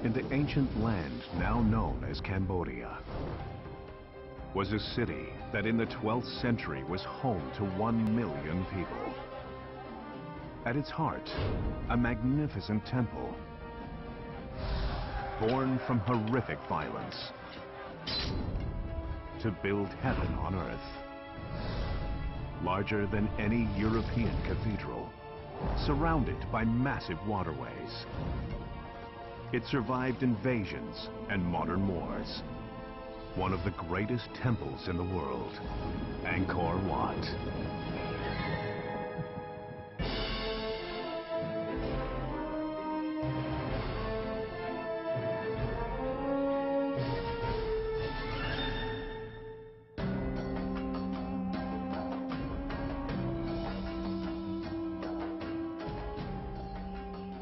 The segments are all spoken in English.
In the ancient land now known as Cambodia was a city that in the 12th century was home to 1 million people. At its heart, a magnificent temple born from horrific violence to build heaven on earth. Larger than any European cathedral, surrounded by massive waterways. It survived invasions and modern wars. One of the greatest temples in the world, Angkor Wat.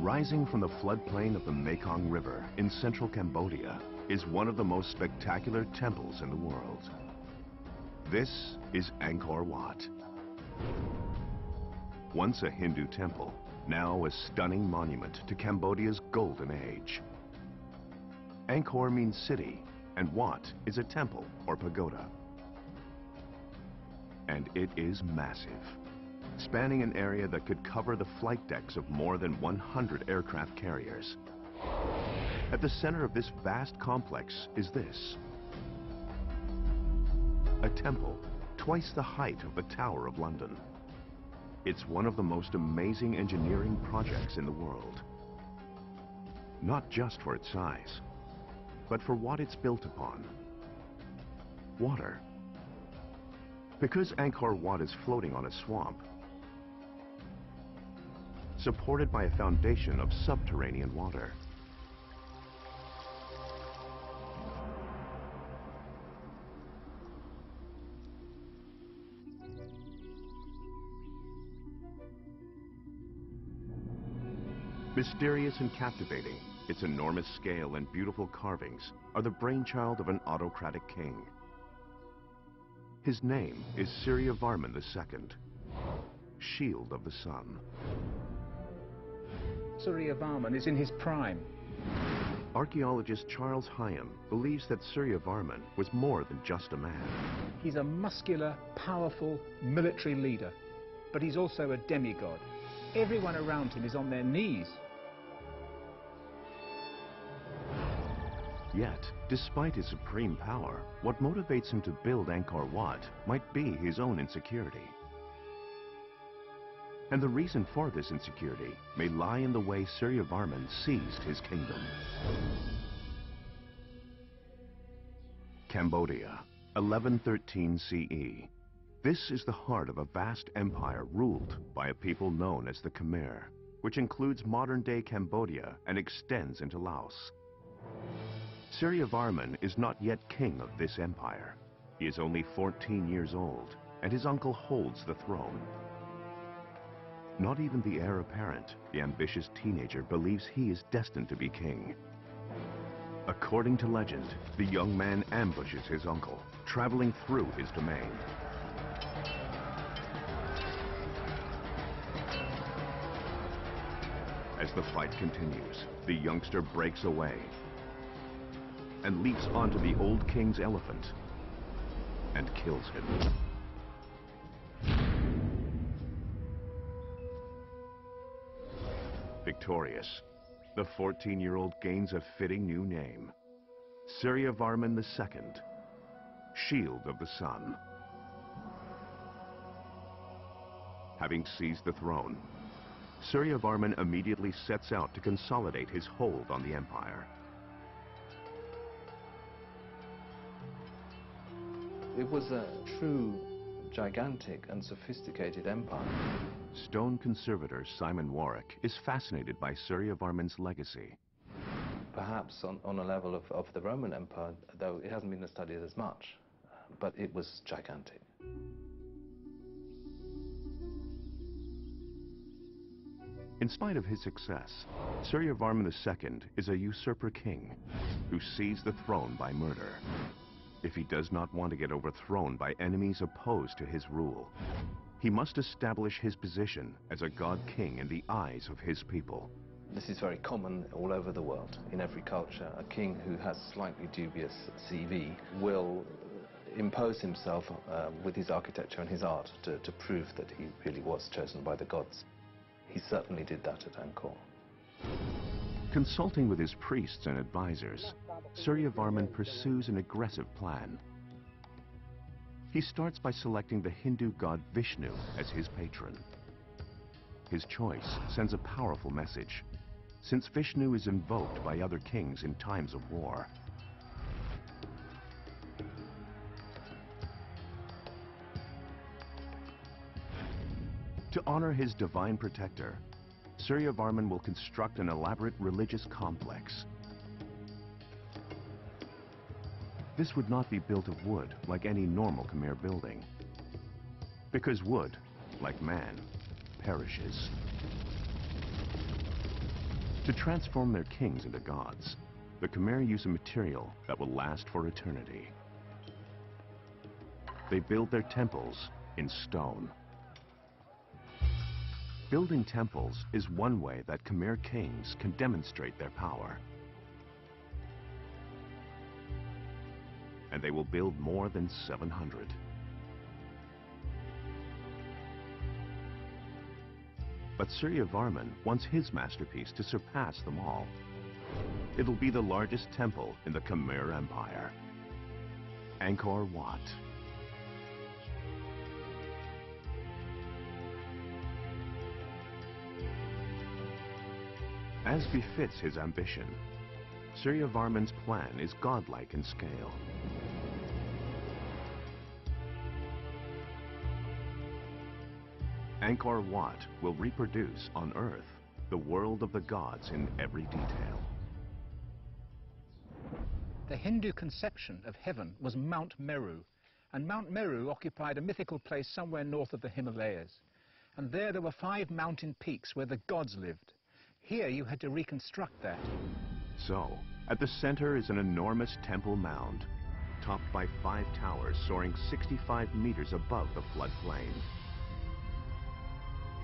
Rising from the floodplain of the Mekong River in central Cambodia is one of the most spectacular temples in the world. This is Angkor Wat. Once a Hindu temple, now a stunning monument to Cambodia's golden age. Angkor means city, and Wat is a temple or pagoda. And it is massive, spanning an area that could cover the flight decks of more than 100 aircraft carriers. At the center of this vast complex is this: a temple twice the height of the Tower of London. It's one of the most amazing engineering projects in the world. Not just for its size, but for what it's built upon: water. Because Angkor Wat is floating on a swamp, supported by a foundation of subterranean water. Mysterious and captivating, its enormous scale and beautiful carvings are the brainchild of an autocratic king. His name is Suryavarman II, Shield of the Sun. Suryavarman is in his prime. Archaeologist Charles Hyam believes that Suryavarman was more than just a man. He's a muscular, powerful military leader, but he's also a demigod. Everyone around him is on their knees. Yet, despite his supreme power, what motivates him to build Angkor Wat might be his own insecurity. And the reason for this insecurity may lie in the way Suryavarman seized his kingdom. Cambodia, 1113 CE. This is the heart of a vast empire ruled by a people known as the Khmer, which includes modern-day Cambodia and extends into Laos. Suryavarman is not yet king of this empire. He is only 14 years old, and his uncle holds the throne. Not even the heir apparent, the ambitious teenager, believes he is destined to be king. According to legend, the young man ambushes his uncle, traveling through his domain. As the fight continues, the youngster breaks away and leaps onto the old king's elephant and kills him. Victorious, the 14-year-old gains a fitting new name: Suryavarman II, Shield of the Sun. Having seized the throne, Suryavarman immediately sets out to consolidate his hold on the empire. It was a true, gigantic and sophisticated empire. Stone conservator Simon Warwick is fascinated by Suryavarman's legacy. Perhaps on a level of the Roman Empire, though it hasn't been studied as much, but it was gigantic. In spite of his success, Suryavarman II is a usurper king who seized the throne by murder. If he does not want to get overthrown by enemies opposed to his rule, he must establish his position as a god king in the eyes of his people. This is very common all over the world. In every culture, a king who has slightly dubious CV will impose himself with his architecture and his art to prove that he really was chosen by the gods. He certainly did that at Angkor. Consulting with his priests and advisors, Suryavarman pursues an aggressive plan. He starts by selecting the Hindu god Vishnu as his patron. His choice sends a powerful message, since Vishnu is invoked by other kings in times of war. To honor his divine protector, Suryavarman will construct an elaborate religious complex. This would not be built of wood like any normal Khmer building, because wood, like man, perishes. To transform their kings into gods, the Khmer use a material that will last for eternity. They build their temples in stone. Building temples is one way that Khmer kings can demonstrate their power. And they will build more than 700. But Suryavarman wants his masterpiece to surpass them all. It'll be the largest temple in the Khmer Empire, Angkor Wat. As befits his ambition, Suryavarman's plan is godlike in scale. Angkor Wat will reproduce on Earth the world of the gods in every detail. The Hindu conception of heaven was Mount Meru, and Mount Meru occupied a mythical place somewhere north of the Himalayas. And there were 5 mountain peaks where the gods lived. Here you had to reconstruct that. So, at the center is an enormous temple mound, topped by 5 towers soaring 65 meters above the floodplain.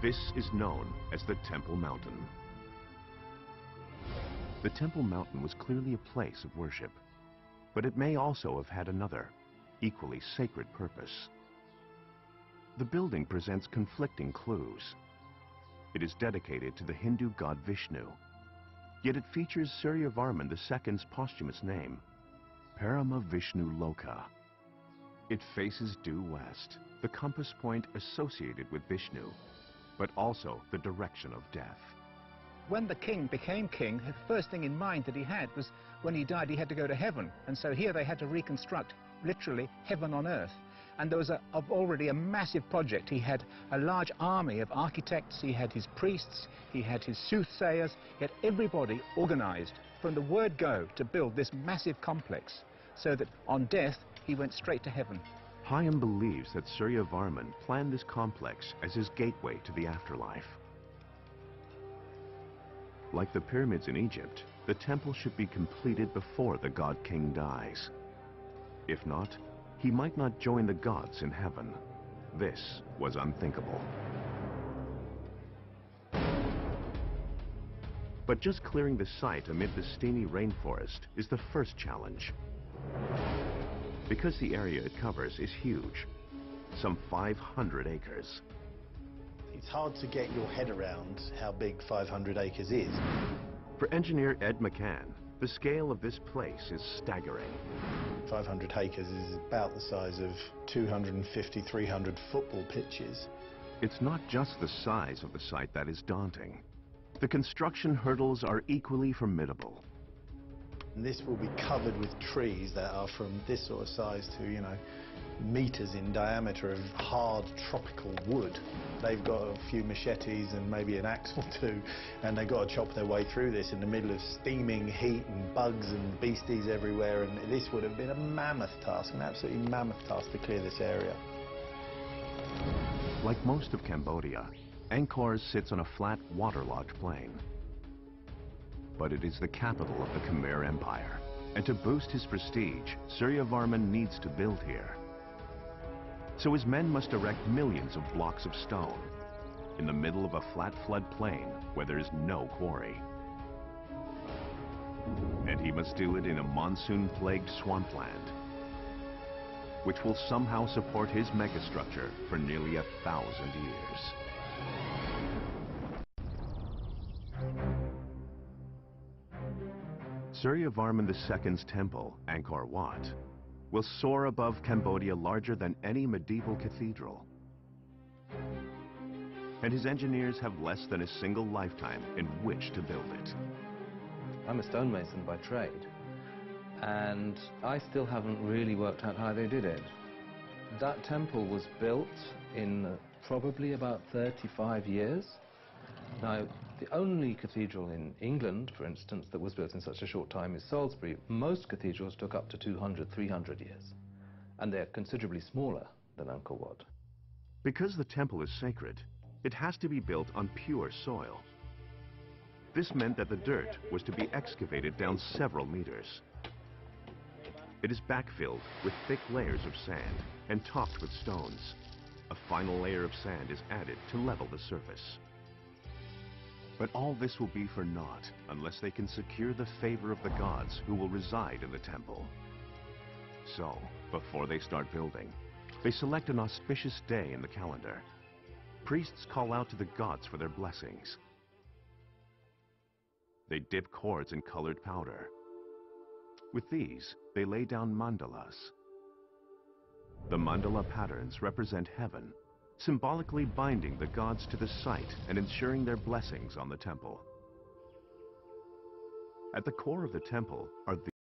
This is known as the Temple Mountain. The Temple Mountain was clearly a place of worship, but it may also have had another, equally sacred purpose. The building presents conflicting clues. It is dedicated to the Hindu god Vishnu, yet it features Suryavarman II's posthumous name, Parama Vishnu Loka. It faces due west, the compass point associated with Vishnu, but also the direction of death. When the king became king, the first thing in mind that he had was when he died he had to go to heaven. And so here they had to reconstruct, literally, heaven on earth. And there was already a massive project. He had a large army of architects, he had his priests, he had his soothsayers, he had everybody organized from the word go to build this massive complex, so that on death he went straight to heaven. Hayam believes that Suryavarman planned this complex as his gateway to the afterlife. Like the pyramids in Egypt, the temple should be completed before the god-king dies. If not, he might not join the gods in heaven. This was unthinkable. But just clearing the site amid the steamy rainforest is the first challenge. Because the area it covers is huge, some 500 acres. It's hard to get your head around how big 500 acres is. For engineer Ed McCann, the scale of this place is staggering. 500 acres is about the size of 250, 300 football pitches. It's not just the size of the site that is daunting. The construction hurdles are equally formidable. And this will be covered with trees that are from this sort of size to, meters in diameter of hard tropical wood. They've got a few machetes and maybe an axe or two, and they've got to chop their way through this in the middle of steaming heat and bugs and beasties everywhere, and this would have been a mammoth task, an absolutely mammoth task to clear this area. Like most of Cambodia, Angkor sits on a flat, waterlogged plain. But it is the capital of the Khmer Empire, and to boost his prestige, Suryavarman needs to build here. So his men must erect millions of blocks of stone in the middle of a flat flood plain where there is no quarry. And he must do it in a monsoon-plagued swampland, which will somehow support his megastructure for nearly 1,000 years. Suryavarman II's temple, Angkor Wat, will soar above Cambodia larger than any medieval cathedral. And his engineers have less than a single lifetime in which to build it. I'm a stonemason by trade, and I still haven't really worked out how they did it. That temple was built in probably about 35 years. Now, the only cathedral in England, for instance, that was built in such a short time is Salisbury. Most cathedrals took up to 200, 300 years, and they're considerably smaller than Angkor Wat. Because the temple is sacred, it has to be built on pure soil. This meant that the dirt was to be excavated down several meters. It is backfilled with thick layers of sand and topped with stones. A final layer of sand is added to level the surface. But all this will be for naught unless they can secure the favor of the gods who will reside in the temple. So, before they start building, they select an auspicious day in the calendar. Priests call out to the gods for their blessings. They dip cords in colored powder. With these, they lay down mandalas. The mandala patterns represent heaven, symbolically binding the gods to the site and ensuring their blessings on the temple. At the core of the temple are the